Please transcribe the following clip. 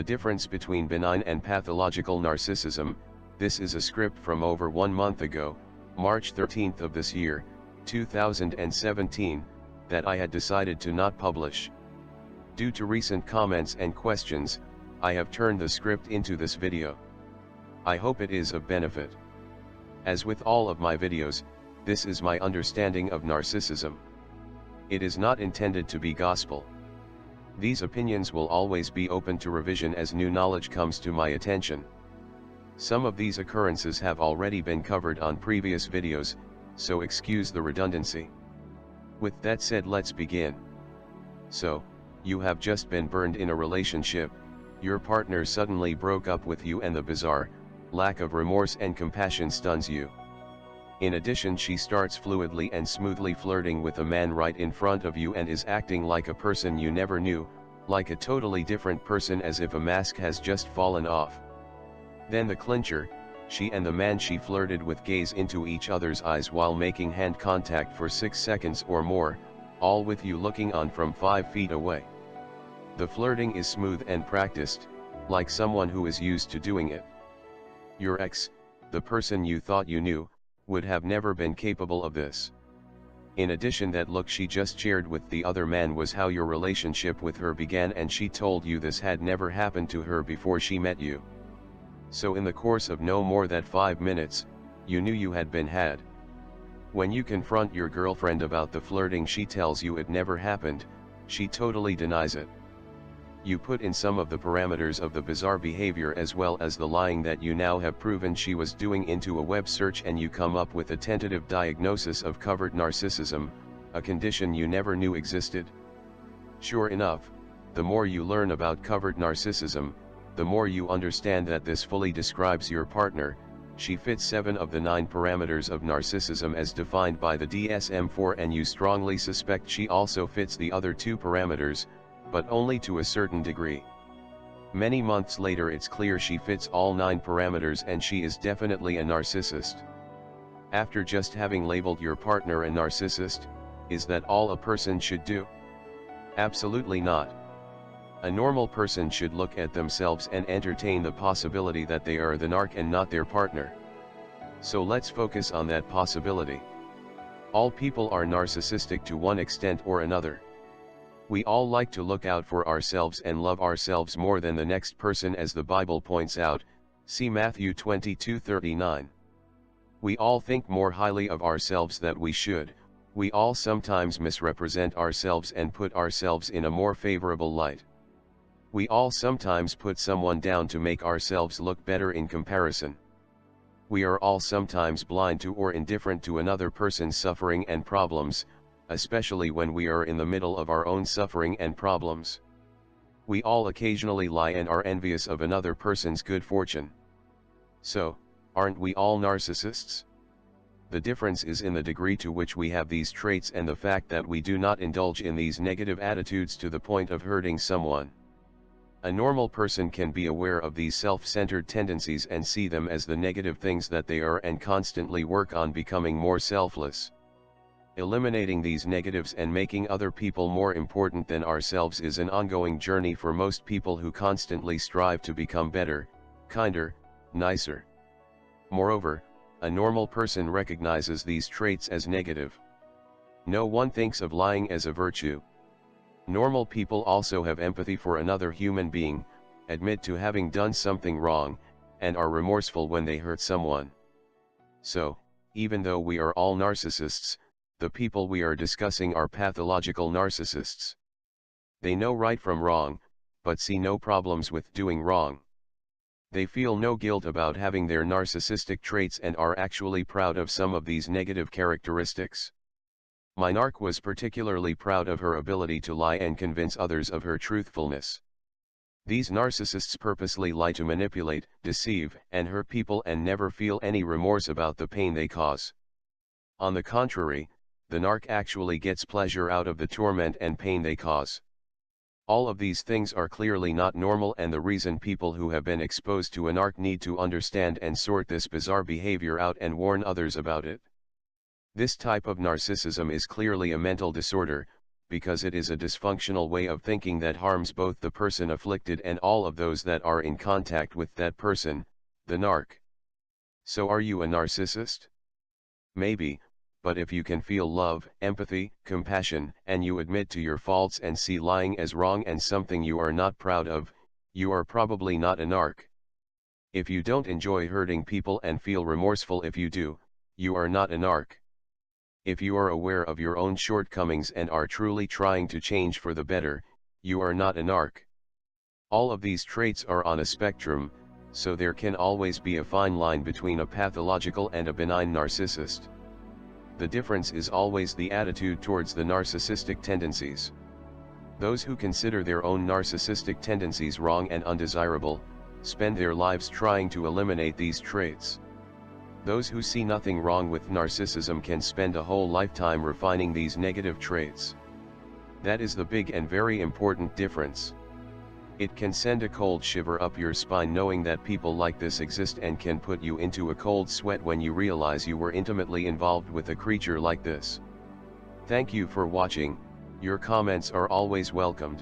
The difference between benign and pathological narcissism. This is a script from over 1 month ago, March 13th of this year, 2017, that I had decided to not publish. Due to recent comments and questions, I have turned the script into this video. I hope it is of benefit. As with all of my videos, this is my understanding of narcissism. It is not intended to be gospel. These opinions will always be open to revision as new knowledge comes to my attention. Some of these occurrences have already been covered on previous videos, so excuse the redundancy. With that said, let's begin. So, you have just been burned in a relationship, your partner suddenly broke up with you and the bizarre lack of remorse and compassion stuns you. In addition, she starts fluidly and smoothly flirting with a man right in front of you and is acting like a person you never knew, like a totally different person, as if a mask has just fallen off. Then the clincher, she and the man she flirted with gaze into each other's eyes while making hand contact for 6 seconds or more, all with you looking on from 5 feet away. The flirting is smooth and practiced, like someone who is used to doing it. Your ex, the person you thought you knew, would have never been capable of this. In addition, that look she just shared with the other man was how your relationship with her began, and she told you this had never happened to her before she met you. So in the course of no more than 5 minutes, you knew you had been had. When you confront your girlfriend about the flirting, she tells you it never happened, she totally denies it. You put in some of the parameters of the bizarre behavior as well as the lying that you now have proven she was doing into a web search, and you come up with a tentative diagnosis of covert narcissism, a condition you never knew existed. Sure enough, the more you learn about covert narcissism, the more you understand that this fully describes your partner. She fits 7 of the 9 parameters of narcissism as defined by the DSM-4, and you strongly suspect she also fits the other 2 parameters, but only to a certain degree. Many months later, it's clear she fits all 9 parameters and she is definitely a narcissist. After just having labeled your partner a narcissist, is that all a person should do? Absolutely not. A normal person should look at themselves and entertain the possibility that they are the narc and not their partner. So let's focus on that possibility. All people are narcissistic to one extent or another. We all like to look out for ourselves and love ourselves more than the next person, as the Bible points out, see Matthew 22:39. We all think more highly of ourselves than we should. We all sometimes misrepresent ourselves and put ourselves in a more favorable light. We all sometimes put someone down to make ourselves look better in comparison. We are all sometimes blind to or indifferent to another person's suffering and problems, especially when we are in the middle of our own suffering and problems. We all occasionally lie and are envious of another person's good fortune. So, aren't we all narcissists? The difference is in the degree to which we have these traits and the fact that we do not indulge in these negative attitudes to the point of hurting someone. A normal person can be aware of these self-centered tendencies and see them as the negative things that they are, and constantly work on becoming more selfless. Eliminating these negatives and making other people more important than ourselves is an ongoing journey for most people who constantly strive to become better, kinder, nicer. Moreover, a normal person recognizes these traits as negative. No one thinks of lying as a virtue. Normal people also have empathy for another human being, admit to having done something wrong, and are remorseful when they hurt someone. So, even though we are all narcissists, the people we are discussing are pathological narcissists. They know right from wrong, but see no problems with doing wrong. They feel no guilt about having their narcissistic traits and are actually proud of some of these negative characteristics. My narc was particularly proud of her ability to lie and convince others of her truthfulness. These narcissists purposely lie to manipulate, deceive, and hurt people and never feel any remorse about the pain they cause. On the contrary, the narc actually gets pleasure out of the torment and pain they cause. All of these things are clearly not normal, and the reason people who have been exposed to a narc need to understand and sort this bizarre behavior out and warn others about it. This type of narcissism is clearly a mental disorder, because it is a dysfunctional way of thinking that harms both the person afflicted and all of those that are in contact with that person, the narc. So are you a narcissist? Maybe, but if you can feel love, empathy, compassion, and you admit to your faults and see lying as wrong and something you are not proud of, you are probably not a narc. If you don't enjoy hurting people and feel remorseful if you do, you are not a narc. If you are aware of your own shortcomings and are truly trying to change for the better, you are not a narc. All of these traits are on a spectrum, so there can always be a fine line between a pathological and a benign narcissist. The difference is always the attitude towards the narcissistic tendencies. Those who consider their own narcissistic tendencies wrong and undesirable, spend their lives trying to eliminate these traits. Those who see nothing wrong with narcissism can spend a whole lifetime refining these negative traits. That is the big and very important difference. It can send a cold shiver up your spine knowing that people like this exist and can put you into a cold sweat when you realize you were intimately involved with a creature like this. Thank you for watching. Your comments are always welcomed.